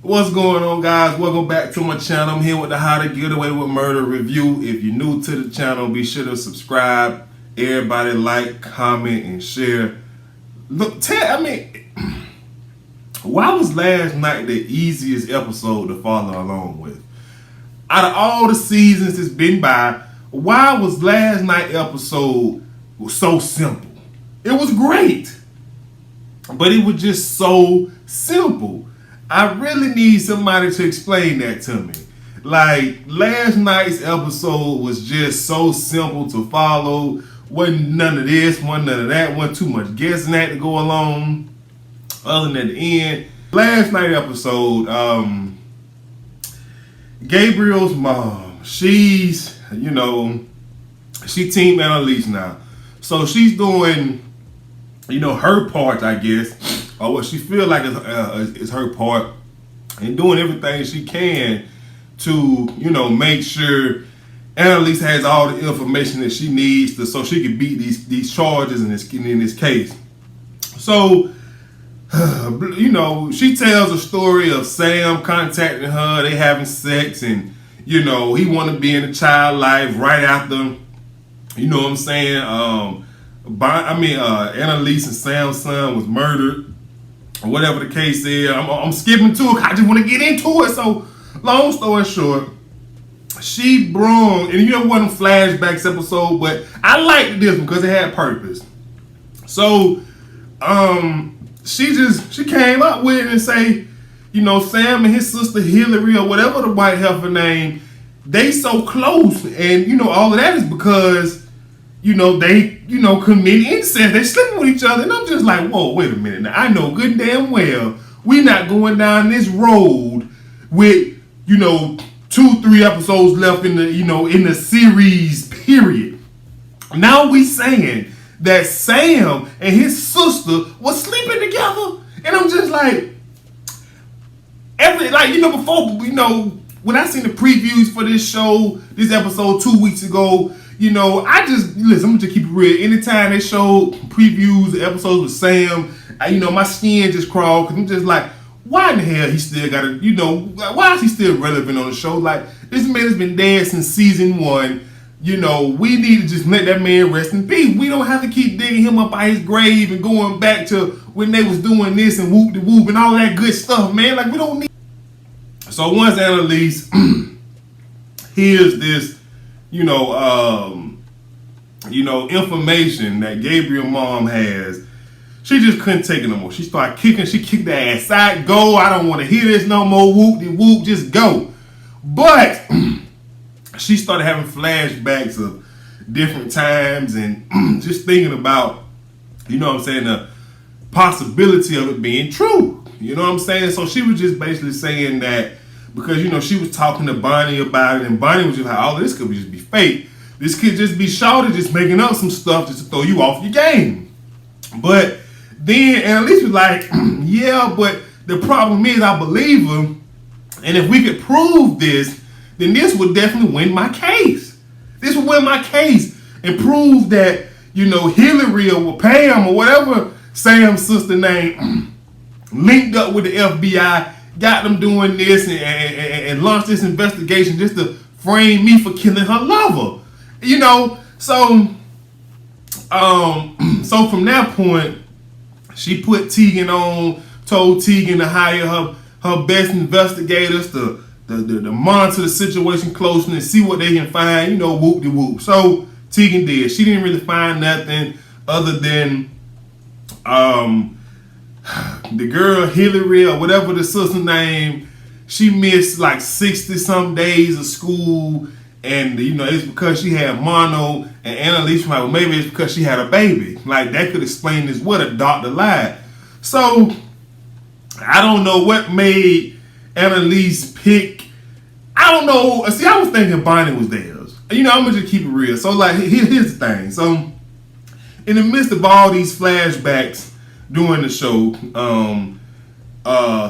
What's going on, guys? Welcome back to my channel. I'm here with the How to Get Away with Murder review. If you're new to the channel, be sure to subscribe. Everybody like, comment, and share. Look, why was last night the easiest episode to follow along with? Out of all the seasons that's been by, why was last night episode so simple? It was great, but it was just so simple. I really need somebody to explain that to me. Like, last night's episode was just so simple to follow. Wasn't none of this, wasn't none of that, wasn't too much guessing that to go along. Other than the end. Last night episode, Gabriel's mom, she's, she Team Annalise now. So she's doing, her part, I guess, or what she feel like is her part, and doing everything she can to, make sure Annalise has all the information that she needs so she can beat these charges in this case. So, she tells a story of Sam contacting her, they having sex, and, he want to be in the child life right after, Annalise and Sam's son was murdered, or whatever the case is. I'm skipping to it, I just want to get into it. So, long story short, she brung, and it wasn't a flashbacks episode, but I liked this one because it had purpose. So, she came up with it and say, Sam and his sister Hillary, or whatever the white heifer name, they so close, and all of that is because they commit incest, they sleeping with each other. And I'm just like, whoa, wait a minute. Now I know good and damn well we're not going down this road with 2-3 episodes left in the in the series period. Now we saying that Sam and his sister was sleeping together, and I'm just like, before, when I seen the previews for this show, this episode 2 weeks ago, I just, listen, I'm gonna just keep it real. Anytime they show previews, episodes with Sam, my skin just crawled, because I'm just like, why in the hell he still gotta, why is he still relevant on the show? Like, this man has been dead since season 1. We need to just let that man rest in peace. We don't have to keep digging him up by his grave and going back to when they was doing this and whoop-de-whoop and all that good stuff, man. Like, we don't need. So once Annalise hears this, information that Gabriel mom has, she just couldn't take it no more. She started kicking. She kicked the ass out. Go. I don't want to hear this no more. Whoop-de-whoop. Just go. But she started having flashbacks of different times and just thinking about, the possibility of it being true. You know what I'm saying? So she was just basically saying that because, she was talking to Bonnie about it, and Bonnie was just like, oh, this could just be fake. This could just be Shawty just making up some stuff just to throw you off your game. But then Annalise was like, yeah, but the problem is I believe her, and if we could prove this, then this would definitely win my case. This would win my case and prove that, Hillary or Pam or whatever Sam's sister name linked up with the FBI, got them doing this and launched this investigation just to frame me for killing her lover. So from that point, she put Tegan on, told Tegan to hire her best investigators to monitor the situation closely and see what they can find, whoop-de-whoop. So Tegan did. She didn't really find nothing other than the girl Hillary or whatever the sister's name. She missed like 60-some days of school, and it's because she had mono. And Annalise was like, well, maybe it's because she had a baby. Like, that could explain this. What a doctor lied. So I don't know what made Annalise pick. I don't know. See, I was thinking Bonnie was theirs. I'm gonna just keep it real. So, like, here's the thing. So, in the midst of all these flashbacks during the show,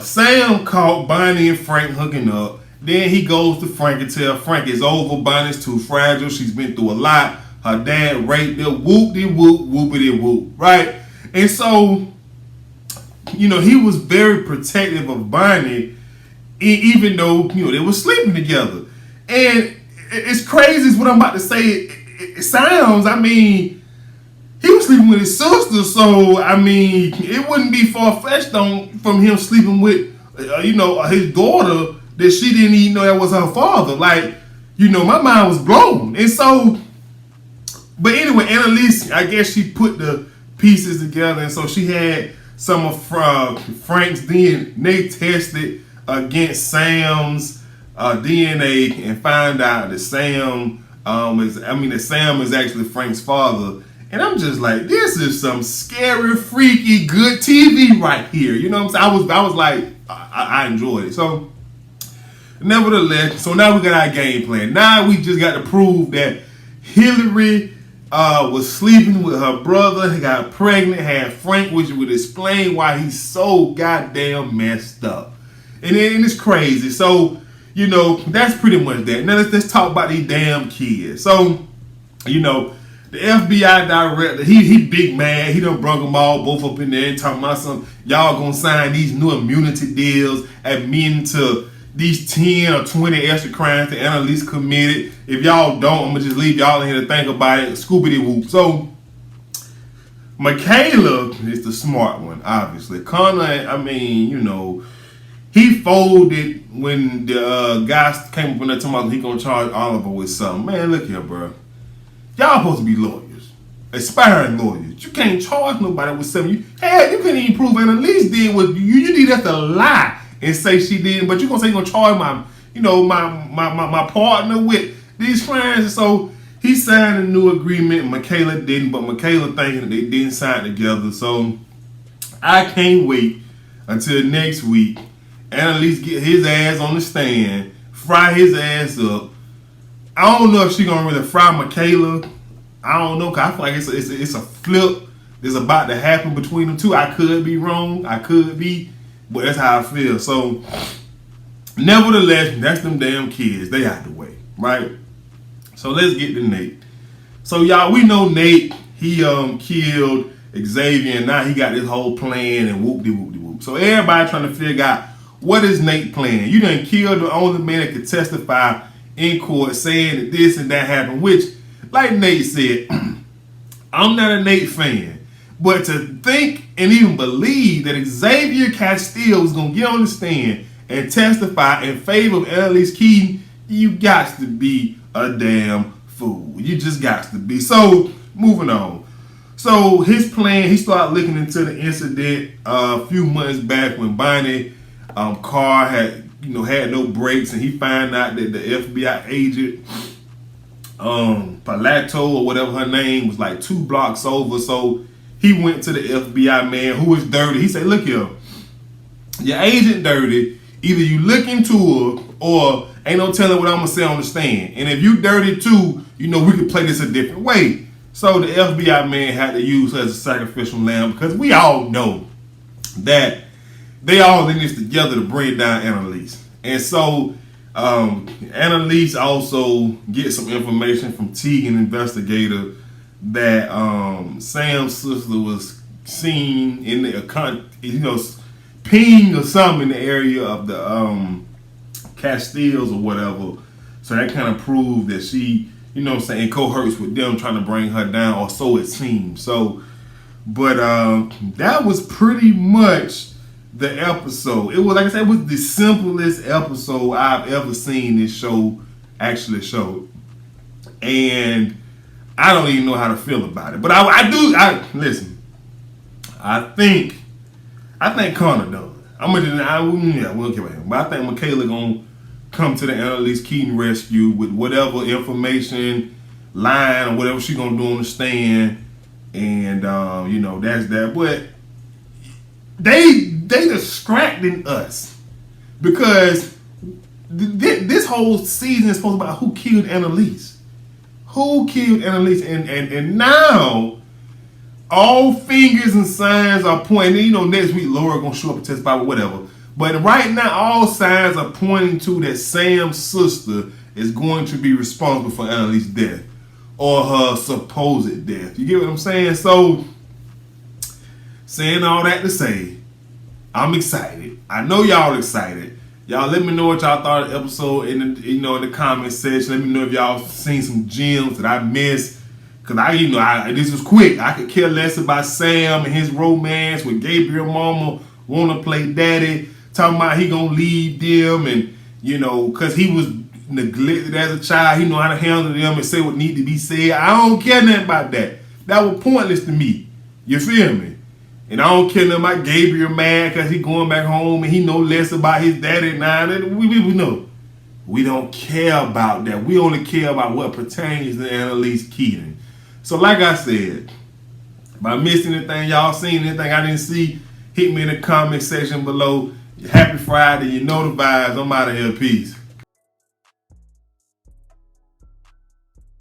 Sam caught Bonnie and Frank hooking up. Then he goes to Frank and tell Frank it's over. Bonnie's too fragile. She's been through a lot. Her dad raped her. Whoop-de-whoop, whoopity-whoop. Right? And so, he was very protective of Bonnie even though they were sleeping together. And it's crazy is what I'm about to say. It sounds. I mean, he was sleeping with his sister, so I mean, it wouldn't be far-fetched from him sleeping with his daughter that she didn't even know that was her father. Like, my mind was blown. And so, but anyway, Annalise, I guess she put the pieces together, and so she had some of Frank's DNA tested against Sam's DNA, and find out that Sam is actually Frank's father. And I'm just like, this is some scary, freaky, good TV right here. You know what I'm saying? I was like, I enjoyed it. So, nevertheless, so now we got our game plan. Now we just got to prove that Hillary was sleeping with her brother, got pregnant, had Frank, which would explain why he's so goddamn messed up. And it's crazy. So, that's pretty much that. Now let's talk about these damn kids. So, the FBI director, he big mad. He done brung them all both up in there and talking about y'all gonna sign these new immunity deals admitting to these 10 or 20 extra crimes that Annalise committed. If y'all don't, I'm gonna just leave y'all in here to think about it. Scoobity-whoop. So, Michaela is the smart one, obviously. Connor, I mean, he folded when the guys came up in there talking about he gonna charge Oliver with something. Man, look here, bro. Y'all supposed to be lawyers, aspiring lawyers. You can't charge nobody with something. You couldn't even prove Annalise did what you need us to lie and say she did. But you gonna say you gonna charge my partner with these crimes? And so he signed a new agreement. Michaela didn't, but Michaela thinking that they didn't sign together. So I can't wait until next week. Annalise get his ass on the stand, fry his ass up. I don't know if she's gonna really fry Michaela. I don't know, cause I feel like it's a flip that's about to happen between them two. I could be wrong, I could be, but that's how I feel. So, nevertheless, that's them damn kids. They out the way, right? So let's get to Nate. So y'all, we know Nate. He killed Xavier, and now he got this whole plan and whoop-de-whoop-de-whoop. So everybody trying to figure out what is Nate plan. You done killed the only man that could testify in court saying that this and that happened, which, like Nate said, I'm not a Nate fan, but to think and even believe that Xavier Castile was going to get on the stand and testify in favor of Annalise Keaton, you got to be a damn fool. You just got to be. So, moving on. So, his plan, he started looking into the incident a few months back when Bonnie car had no brakes, and he found out that the FBI agent, Palato or whatever her name, was like 2 blocks over. So he went to the FBI man who was dirty. He said, look here, your agent dirty. Either you look into her or ain't no telling what I'm going to say on the stand. And if you dirty too, we can play this a different way. So the FBI man had to use her as a sacrificial lamb, because we all know that they all in this together to bring down Annalise. And so Annalise also gets some information from Tegan investigator that Sam's sister was seen in the ping or something in the area of the Castiles or whatever. So that kind of proved that she, cohorts with them trying to bring her down, or so it seems. So, but that was pretty much the episode. It was, like I said, it was the simplest episode I've ever seen this show actually show. And I don't even know how to feel about it. But listen, I think Connor done. We'll give it him. But I think Michaela gonna come to the Annalise Keaton rescue with whatever information, line, or whatever she gonna do on the stand. And that's that. But they distracting us, because this whole season is supposed to be about who killed Annalise. Who killed Annalise? And now all fingers and signs are pointing. Next week Laura gonna show up and testify or whatever. But right now all signs are pointing to that Sam's sister is going to be responsible for Annalise's death, or her supposed death. You get what I'm saying? So, saying all that to say, I'm excited. I know y'all excited. Y'all let me know what y'all thought of the episode in the, in the comment section. Let me know if y'all seen some gems that I missed. Cause this was quick. I could care less about Sam and his romance with Gabriel mama wanna play daddy, talking about he gonna leave them, and cause he was neglected as a child, he know how to handle them and say what need to be said. I don't care nothing about that. That was pointless to me. You feel me? And I don't care nothing about Gabriel mad cause he going back home and he know less about his daddy now. We know. We don't care about that. We only care about what pertains to Annalise Keaton. So like I said, if I missed anything, y'all seen anything I didn't see, hit me in the comment section below. Happy Friday, you know the vibes. I'm out of here. Peace.